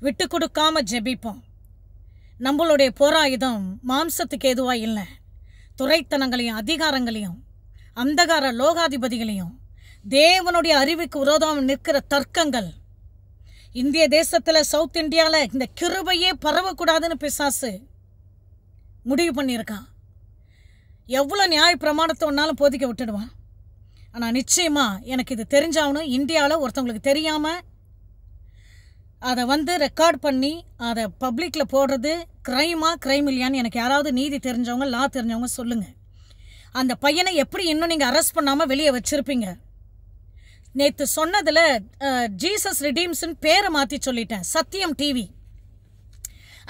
விட்டு கொடுக்காம ஜெபிப்போம். நம்மளுடைய போராயுதம் மாம்சத்துக்கு எதுவாக இல்லை, துரைத்தனங்களையும் அதிகாரங்களையும் அந்தகார லோகாதிபதிகளையும் தேவனுடைய அறிவுக்கு விரோதம் நிற்கிற தர்க்கங்கள். இந்திய தேசத்தில் சவுத் இந்தியாவில் இந்த கிருபையே பரவக்கூடாதுன்னு பிசாசு முடிவு பண்ணியிருக்கான். எவ்வளோ நியாய பிரமாணத்தை ஒன்றாலும் போதிக்க விட்டுடுவான். ஆனால் நிச்சயமாக எனக்கு இது தெரிஞ்சாகணும். இந்தியாவில் ஒருத்தவங்களுக்கு தெரியாமல் அதை ரெக்கார்ட் பண்ணி அதை பப்ளிக்கில் போடுறது கிரைம் இல்லையான்னு எனக்கு யாராவது நீதி தெரிஞ்சவங்க, லா தெரிஞ்சவங்க சொல்லுங்கள். அந்த பையனை எப்படி இன்னும் நீங்கள் அரெஸ்ட் பண்ணாமல் வெளியே வச்சுருப்பீங்க? நேற்று சொன்னதில் ஜீசஸ் ரிடீம்ஸ்ன்னு பேரை மாற்றி சொல்லிட்டேன். சத்தியம் டிவி,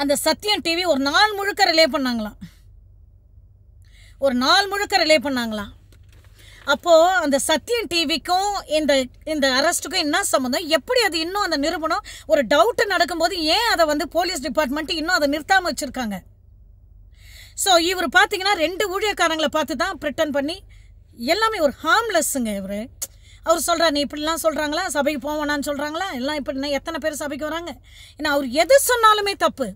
அந்த சத்தியம் டிவி ஒரு நாள் முழுக்க ரிலே பண்ணாங்களாம். அப்போது அந்த சத்தியம் டிவிக்கும் இந்த அரெஸ்ட்டுக்கும் என்ன சம்மந்தம்? எப்படி அது இன்னும் அந்த நிறுவனம் ஒரு டவுட்டு நடக்கும்போது ஏன் அதை போலீஸ் டிபார்ட்மெண்ட்டு இன்னும் அதை நிறுத்தாமல் வச்சுருக்காங்க? ஸோ இவர் பார்த்தீங்கன்னா 2 ஊழியக்காரங்களை பார்த்து தான் ப்ரிட்டன் பண்ணி எல்லாமே ஒரு ஹார்ம்லெஸ்ஸுங்க. அவர் சொல்கிறார், நீ இப்படிலாம் சொல்கிறாங்களா, சபைக்கு போவேனான்னு சொல்கிறாங்களா, எல்லாம் இப்படி எத்தனை பேர் சபைக்கு வராங்க? ஏன்னா அவர் எது சொன்னாலுமே தப்பு.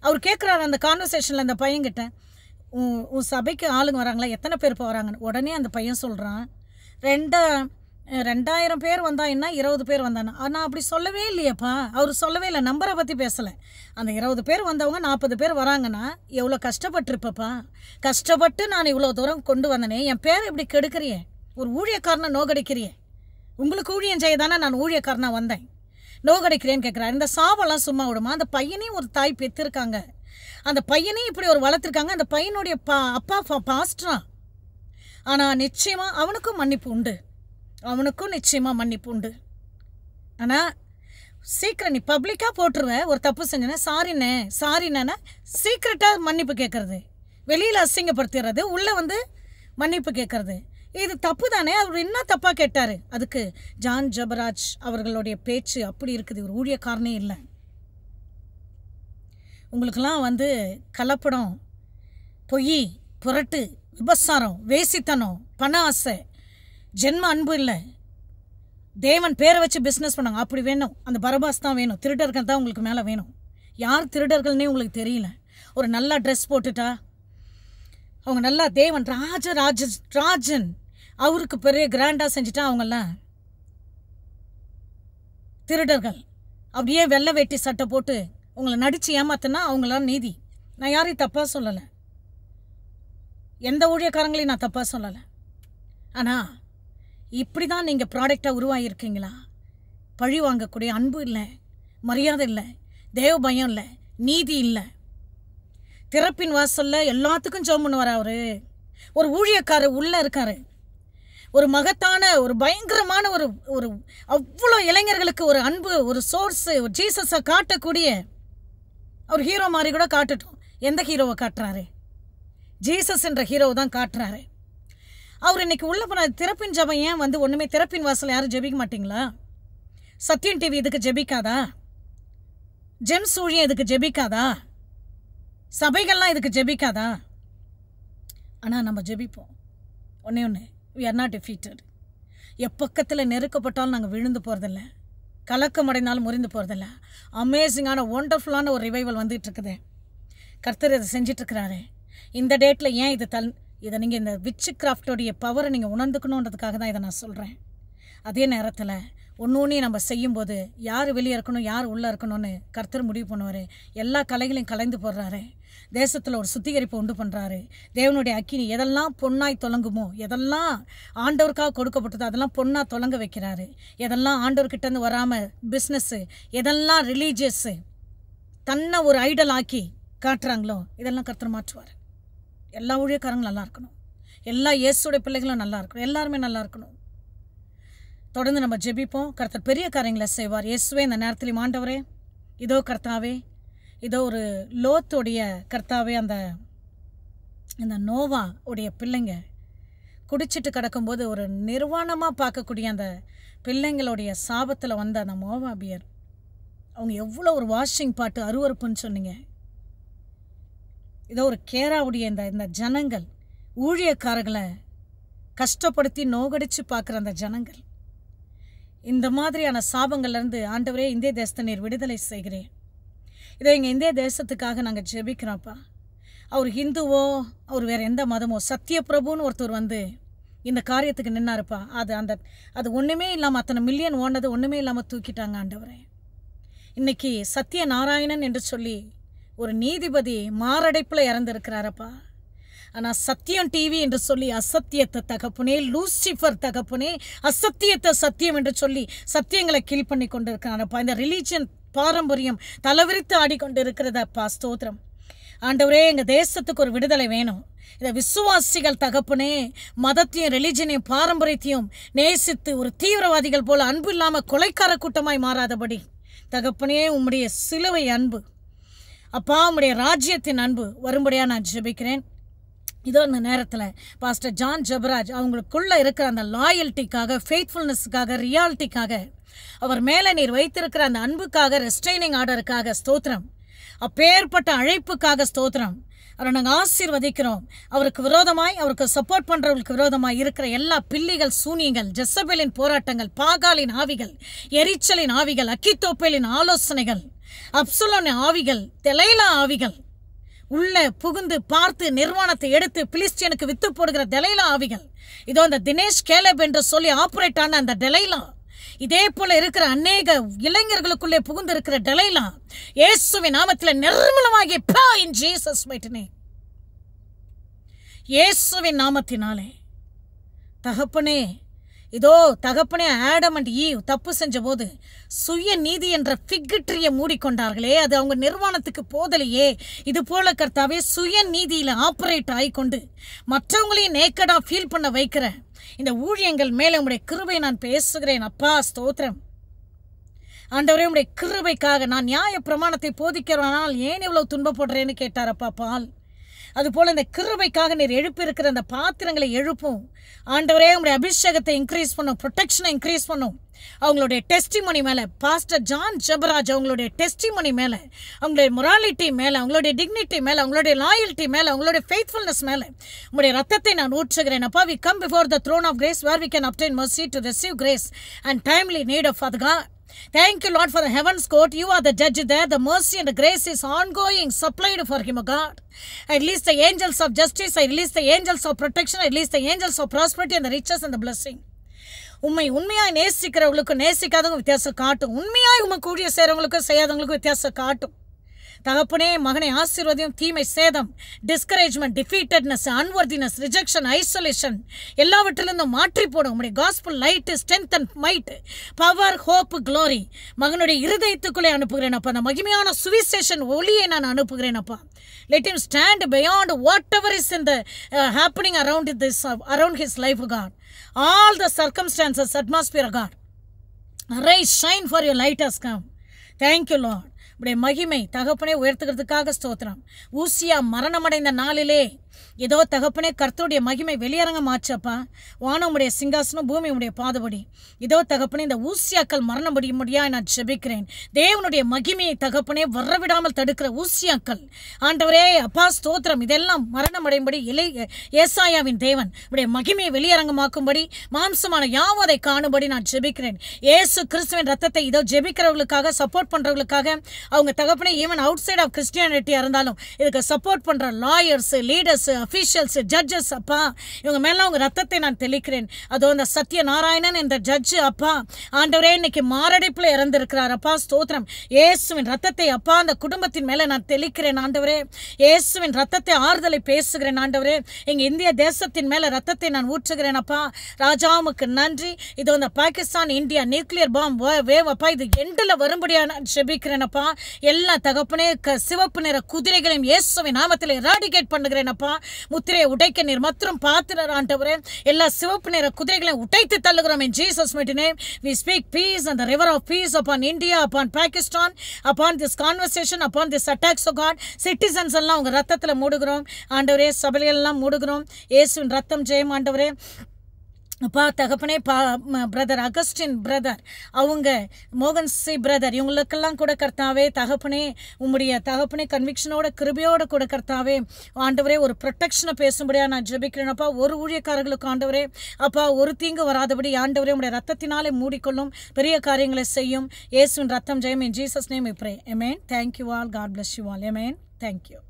அவர் கேட்குறாரு அந்த கான்வர்சேஷனில் அந்த பையன்கிட்ட, உன் சபைக்கு ஆளுங்க வராங்களா, எத்தனை பேர் போகிறாங்கன்னு. உடனே அந்த பையன் சொல்கிறான், 2000 பேர் வந்தாங்கன்னா 20 பேர் வந்தானா. ஆனால் அப்படி சொல்லவே இல்லையப்பா. அவர் சொல்லவே இல்லை, நம்பரை பற்றி பேசலை. அந்த 20 பேர் வந்தவங்க 40 பேர் வராங்கன்னா எவ்வளோ கஷ்டப்பட்டுருப்பப்பா. கஷ்டப்பட்டு நான் இவ்வளோ தூரம் கொண்டு வந்தனே, என் பேர் இப்படி கெடுக்கிறியே, ஒரு ஊழியக்காரனை நோகடிக்கிறியே. உங்களுக்கு ஊழியம் செய்ய தானே நான் ஊழியக்காரனாக வந்தேன், நோகடிக்கிறேன்னு கேட்குறாரு. இந்த சாபெல்லாம் சும்மா விடுமா? அந்த பையனையும் ஒரு தாய் பெற்றிருக்காங்க, அந்த பையனையும் இப்படி ஒரு வளர்த்துருக்காங்க. அந்த பையனுடைய அப்பா பாஸ்டரா. ஆனால் நிச்சயமாக அவனுக்கும் மன்னிப்பு உண்டு. ஆனால் சீக்கிரம் நீ பப்ளிக்காக போட்டுருவ, ஒரு தப்பு செஞ்சேன்னா சாரிண்ணே சீக்கிரட்டாக மன்னிப்பு கேட்குறது, வெளியில் அசிங்கப்படுத்திடுறது, உள்ளே மன்னிப்பு கேட்குறது, இது தப்பு தானே. அவர் என்ன தப்பாக கேட்டார்? அதுக்கு ஜான் ஜபராஜ் அவர்களுடைய பேச்சு அப்படி இருக்குது. ஒரு ஊழியக்காரனே இல்லை. உங்களுக்கெல்லாம் கலப்படம், பொய், புரட்டு, விபசாரம், வேசித்தனம், பண ஆசை, ஜென்ம அன்பு இல்லை, தேவன் பேரை வச்சு பிஸ்னஸ் பண்ணாங்க, அப்படி வேணும். அந்த பரபாஸ் தான் வேணும். திருடர்கள் தான் உங்களுக்கு மேலே வேணும். யார் திருடர்கள்னே உங்களுக்கு தெரியல. ஒரு நல்லா ட்ரெஸ் போட்டுட்டா அவங்க நல்லா தேவன் ராஜன் அவருக்கு பெரிய கிராண்டாக செஞ்சுட்டா அவங்கெல்லாம் திருடர்கள். அப்படியே வெள்ளை வேட்டி சட்டை போட்டு உங்களை நடித்து ஏமாத்தினா அவங்களாம் நீதி. நான் யாரையும் தப்பாக சொல்லலை, எந்த ஊழியக்காரங்களையும் நான் தப்பாக சொல்லலை. ஆனால் இப்படி தான் நீங்கள் ப்ராடக்டாக உருவாகியிருக்கீங்களா? பழி வாங்கக்கூடிய அன்பு இல்லை, மரியாதை இல்லை, தேவ பயம் இல்லை, நீதி இல்லை. திறப்பின் வாசலில் எல்லாத்துக்கும் ஜெபம் பண்ணுவார் அவர். ஒரு ஊழியக்காரர் உள்ளே இருக்கார். ஒரு மகத்தான, ஒரு பயங்கரமான ஒரு அவ்வளோ இளைஞர்களுக்கு ஒரு அன்பு, ஒரு சோர்ஸு, ஒரு ஜீசஸை காட்டக்கூடிய அவர் ஹீரோ மாதிரி கூட காட்டட்டும். எந்த ஹீரோவை காட்டுறாரு? ஜீசஸ் என்ற ஹீரோவை தான் காட்டுறாரு. அவர் இன்னைக்கு உள்ள போன திறப்பின் ஜபம் ஏன் ஒன்றுமே திறப்பின் வாசல் யாரும் ஜெபிக்க மாட்டிங்களா? சத்தியம் டிவி இதுக்கு ஜெபிக்காதா? ஜெம்ஸ் ஊழியம் இதுக்கு ஜெபிக்காதா? சபைகள்லாம் இதுக்கு ஜெபிக்காதா? ஆனால் நம்ம ஜெபிப்போம். ஒன்று we are not defeated. எப்பக்கத்தில் நெருக்கப்பட்டாலும் நாங்கள் விழுந்து போகிறதில்ல, கலக்கம் அடைந்தாலும் முறிந்து போகிறதில்ல. அமேசிங்கான ஒண்டர்ஃபுல்லான ஒரு ரிவைவல் வந்துட்டுருக்குது. கர்த்தர் இதை செஞ்சிட்ருக்கிறாரு. இந்த டேட்டில் ஏன் இதை நீங்கள் இந்த விட்ச் கிராஃப்டோடைய பவரை நீங்கள் உணர்ந்துக்கணுன்றதுக்காக தான் இதை நான் சொல்கிறேன். அதே நேரத்தில் ஒன்று நம்ம செய்யும்போது யார் வெளியே இருக்கணும், யார் உள்ளே இருக்கணும்னு கர்த்தர் முடிவு பண்ணுவார். எல்லா கலைகளையும் கலைந்து போடுறாரு. தேசத்தில் ஒரு சுத்திகரிப்பு உண்டு பண்ணுறாரு. தேவனுடைய அக்கினி எதெல்லாம் பொன்னாய் தொலங்குமோ, எதெல்லாம் ஆண்டவருக்காக கொடுக்கப்பட்டதோ அதெல்லாம் பொன்னாக தொலங்க வைக்கிறாரு. எதெல்லாம் ஆண்டவர்கிட்டேருந்து வராமல் பிஸ்னஸ்ஸு, எதெல்லாம் ரிலீஜியஸ்ஸு தன்னை ஒரு ஐடல் ஆக்கி காட்டுறாங்களோ இதெல்லாம் கர்த்தர் மாற்றுவார். எல்லா ஊழியக்காரங்களும் நல்லா இருக்கணும், எல்லா இயேசுடைய பிள்ளைகளும் நல்லா இருக்கணும், எல்லாருமே நல்லா இருக்கணும். தொடர்ந்து நம்ம ஜெபிப்போம். கர்த்தர் பெரிய காரியங்களை செய்வார். இயேசுவே இந்த நேரத்திலையும் ஆண்டவரே, இதோ கர்த்தாவே, இதோ ஒரு லோத்துடைய கர்த்தாவே, அந்த நோவா உடைய பிள்ளைங்க குடிச்சிட்டு கிடக்கும்போது ஒரு நிர்வாணமாக பார்க்கக்கூடிய அந்த பிள்ளைங்களுடைய சாபத்தில் வந்த அந்த மோவாபியர், அவங்க எவ்வளோ ஒரு வாஷிங் பாட்டு அருவறுப்புன்னு சொன்னீங்க. இதோ ஒரு கேராவுடைய இந்த ஜனங்கள், ஊழியக்காரர்களை கஷ்டப்படுத்தி நோகடிச்சு பார்க்குற அந்த ஜனங்கள், இந்த மாதிரியான சாபங்கள்லேருந்து ஆண்டவரே இந்திய தேசத்தை நீர் விடுதலை செய்கிறேன். இதை எங்கள் இந்திய தேசத்துக்காக நாங்கள் ஜெபிக்கிறோம்ப்பா. அவர் ஹிந்துவோ அவர் வேறு எந்த மதமோ, சத்திய பிரபுன்னு ஒருத்தர் வந்து இந்த காரியத்துக்கு நின்னாருப்பா. அது ஒன்றுமே இல்லாமல் அத்தனை மில்லியன் ஓனது ஒன்றுமே இல்லாமல் தூக்கிட்டாங்க ஆண்டவரே. இன்னைக்கு சத்திய நாராயணன் என்று சொல்லி ஒரு நீதிபதி மாரடைப்பில் இறந்துருக்கிறாரப்பா. ஆனால் சத்தியம் டிவி என்று சொல்லி அசத்தியத்தை தகப்புனே, லூசிஃபர் தகப்புனே, அசத்தியத்தை சத்தியம் என்று சொல்லி சத்தியங்களை கீழ் பண்ணி கொண்டு இருக்கிறாரப்பா. இந்த ரிலீஜியன் பாரம்பரியம் தலைவிரித்து ஆடிக்கொண்டு இருக்கிறதப்பா. ஸ்தோத்திரம் ஆண்டவரே. எங்கள் தேசத்துக்கு ஒரு விடுதலை வேணும். இந்த விசுவாசிகள் தகப்புனே மதத்தையும் ரிலிஜனையும் பாரம்பரியத்தையும் நேசித்து ஒரு தீவிரவாதிகள் போல அன்பு இல்லாமல் கொலைக்கார கூட்டமாய் மாறாதபடி தகப்பனே உம்முடைய சிலுவை அன்பு அப்பா, உம்முடைய ராஜ்யத்தின் அன்பு வரும்படியாக நான் ஜெபிக்கிறேன். இதோ இந்த நேரத்தில் பாஸ்டர் ஜான் ஜெபராஜ் அவங்களுக்குள்ளே இருக்கிற அந்த லாயல்ட்டிக்காக, ஃபெய்த்ஃபுல்னஸுக்காக, ரியாலிட்டிக்காக, அவர் மேலே நீர் வைத்திருக்கிற அந்த அன்புக்காக, ரெஸ்ட்ரைனிங் ஆர்டருக்காக ஸ்தோத்திரம். அப்பேற்பட்ட அழைப்புக்காக ஸ்தோத்திரம். அவரை நாங்கள் ஆசீர்வதிக்கிறோம். அவருக்கு விரோதமாய், அவருக்கு சப்போர்ட் பண்ணுறவங்களுக்கு விரோதமாய் இருக்கிற எல்லா பில்லிகள், சூனியங்கள், ஜெசபேலின் போராட்டங்கள், பாகாலின் ஆவிகள், எரிச்சலின் ஆவிகள், அக்கித்தோப்பேலின் ஆலோசனைகள், அப்சலோனின் ஆவிகள், தெலைலா ஆவிகள் உள்ள புகுந்து பார்த்து நிர்வாணத்தை எடுத்து பிலிஸ்டியனுக்கு வித்து போடுகிற தெலைலா ஆவிகள், இதோ அந்த தினேஷ் கேலப் என்று சொல்லி ஆப்ரேட் ஆன அந்த டெலைலா, இதே போல இருக்கிற அநேக இளைஞர்களுக்குள்ளே புகுந்து இருக்கிற டெலைலா இயேசுவின் நாமத்தில் நிர்மூலமாகி in Jesus mighty name. இயேசுவின் நாமத்தினாலே தகப்பனே, இதோ தகப்பனே ஆடம் அண்ட் ஈவ் தப்பு செஞ்ச போது சுய நீதி என்ற ஃபிக்ட்ரியை மூடிக்கொண்டார்களே, அது அவங்க நிர்வாணத்துக்கு போதலையே. இது போல கர்த்தாவே சுய நீதியில் ஆப்ரேட் ஆகிக்கொண்டு மற்றவங்களையும் நேக்கடா ஃபீல் பண்ண வைக்கிற இந்த ஊழியங்கள் மேலே உம்முடைய கிருபை நான் பேசுகிறேன் அப்பா. ஸ்தோத்திரம் ஆண்டவரே. உம்முடைய கிருபைக்காக நான் நியாய பிரமாணத்தை போதிக்கிறவனால் ஏன் இவ்வளவு துன்பப்படுறேன்னு கேட்டாரப்பா பால். அதுபோல் இந்த கிருபைக்காக நீர் எழுப்பியிருக்கிற அந்த பாத்திரங்களை எழுப்பும் ஆண்டவரே. உங்களுடைய அபிஷேகத்தை இன்க்ரீஸ் பண்ணும், ப்ரொடெக்ஷனை இன்க்ரீஸ் பண்ணும். அவங்களுடைய டெஸ்டிமனி மேலே, பாஸ்டர் ஜான் ஜெபராஜ் அவங்களுடைய டெஸ்டிமனி மேலே, அவங்களுடைய மொராலிட்டி மேலே, அவங்களுடைய டிக்னிட்டி மேலே, அவங்களுடைய லாயல்ட்டி மேலே, அவங்களுடைய ஃபெய்த்ஃபுல்னஸ் மேலே உங்களுடைய ரத்தத்தை நான் ஊற்றுகிறேன் அப்பா. We come before the throne of grace where we can obtain mercy to receive grace and timely need of Father God. Thank you, Lord, for the heavens court. You are the judge there. The mercy and the grace is ongoing, supplied for him, O God. I release the angels of justice. I release the angels of protection. I release the angels of prosperity and the riches and the blessing. உண்மையாய் நேசிக்கிறவங்களுக்கு நேசிக்காதவங்க வித்தியாசம் காட்டும். உண்மையாய் உமக்கு ஊழிய செய்கிறவங்களுக்கும் செய்யாதவங்களுக்கும் வித்தியாசம் காட்டும். தகப்பனே, மகனை ஆசீர்வாதம், தீமை, சேதம், டிஸ்கரேஜ்மெண்ட், டிஃபீட்டட்னஸ், அன்வர்தினஸ், ரிஜெக்ஷன், ஐசோலேஷன் எல்லாவற்றிலிருந்தும் மாற்றி போடும். உங்களுடைய gospel light, strength and might, power, hope, glory மகனுடைய இருதயத்துக்குள்ளே அனுப்புகிறேன் அப்பா. அந்த மகிமையான சுவிசேஷன் ஒளியை நான் அனுப்புகிறேன் அப்பா. Let him stand beyond whatever is in the happening around his life, God. All the circumstances, atmosphere, God. Arise, shine, for your light has come. Thank you, Lord. உடைய மகிமை தகப்பனே உயர்த்துகிறதுக்காக ஸ்தோத்திரம். ஊசியா மரணமடைந்த நாளிலே இதோ தகப்பனே கர்த்தருடைய மகிமை வெளியரங்கமாச்சப்பா. வானம் உடைய சிங்காசனம், பூமி உடைய பாதபடி. இதோ தகப்பனே இந்த ஊசியாக்கள் மரணம் முடியும்படியாக நான் ஜெபிக்கிறேன். தேவனுடைய மகிமையை தகப்பனே வரவிடாமல் தடுக்கிற ஊசியாக்கள் ஆண்டவரே அப்பா ஸ்தோத்திரம். இதெல்லாம் மரணம் அடையும்படி ஏசாயாவின் தேவன் உடைய மகிமையை வெளியரங்கமாக்கும்படி மாம்சமான யாவதை காணும்படி நான் ஜெபிக்கிறேன். இயேசு கிறிஸ்துவின் ரத்தத்தை இதோ ஜெபிக்கிறவர்களுக்காக, சப்போர்ட் பண்றவர்களுக்காக, அவங்க தகப்பனே ஈவன் அவுட் சைட் ஆஃப் கிறிஸ்டியானிட்டியா இருந்தாலும் இதுக்கு சப்போர்ட் பண்ற லாயர்ஸ், லீடர்ஸ், அஃபீஷியல்ஸ், ஜட்ஜஸ் அப்பா, இவங்க மேல உங்க ரத்தத்தை நான் தெளிக்கிறேன். அதோ அந்த சத்திய நாராயணன் என்ற ஜட்ஜு அப்பா ஆண்டவரே இன்னைக்கு மாரடைப்புல இறந்திருக்கிறார் அப்பா ஸ்தோத்திரம். இயேசுவின் ரத்தத்தை அப்பா அந்த குடும்பத்தின் மேல நான் தெளிக்கிறேன் ஆண்டவரே. இயேசுவின் ரத்தத்தை ஆறுதலை பேசுகிறேன் ஆண்டவரே. எங்க இந்திய தேசத்தின் மேல ரத்தத்தை நான் ஊற்றுகிறேன் அப்பா. ராஜாவுக்கு நன்றி. இதோ இந்த Pakistan India nuclear bomb wave அப்பா இது எண்டில் வரும்படியா நான் ஜெபிக்கிறேன் அப்பா. எல்லா தகப்பனே சிவப்பு நிற குதிரைகளையும் இயேசுவின் நாமத்தில் எராடிகேட் பண்ணுகிறேன் அப்பா. முத்திரையை உடைக்க நீர் மற்றும் பாத்திரர் ஆண்டவரே. எல்லா சிவப்பு நிற குதிரைகளையும் உடைத்து தள்ளுகிறோம். in Jesus mighty name we speak peace and the river of peace upon India, upon Pakistan, upon this conversation, upon this attacks of God. citizens எல்லாம் உங்க ரத்தத்துல மூடுகிறோம் ஆண்டவரே. சபைகள் எல்லாம் மூடுகிறோம். இயேசுவின் ரத்தம் ஜெயம் ஆண்டவரே. அப்பா தகப்பனே பிரதர் அகஸ்டின் பிரதர், அவங்க மோகன் சி பிரதர், இவங்களுக்கெல்லாம் கூட கர்த்தாவே தகப்பனே உம்முடைய தகப்பனே கன்விக்ஷனோட கிருபையோட கூட கர்த்தாவே ஆண்டவரே ஒரு ப்ரொடெக்ஷனை பேசும்படியா நான் ஜெபிக்கிறேன் அப்பா. ஒரு ஊழியக்காரர்களுக்கு ஆண்டவரே அப்பா ஒரு தீங்கு வராதபடி ஆண்டவரே உம்முடைய ரத்தத்தினாலே மூடிக்கொள்ளும், பெரிய காரியங்களை செய்யும். இயேசுவின் ரத்தம் ஜெயம். In Jesus name we pray. Amen. Thank you all. God bless you all. Amen. Thank you.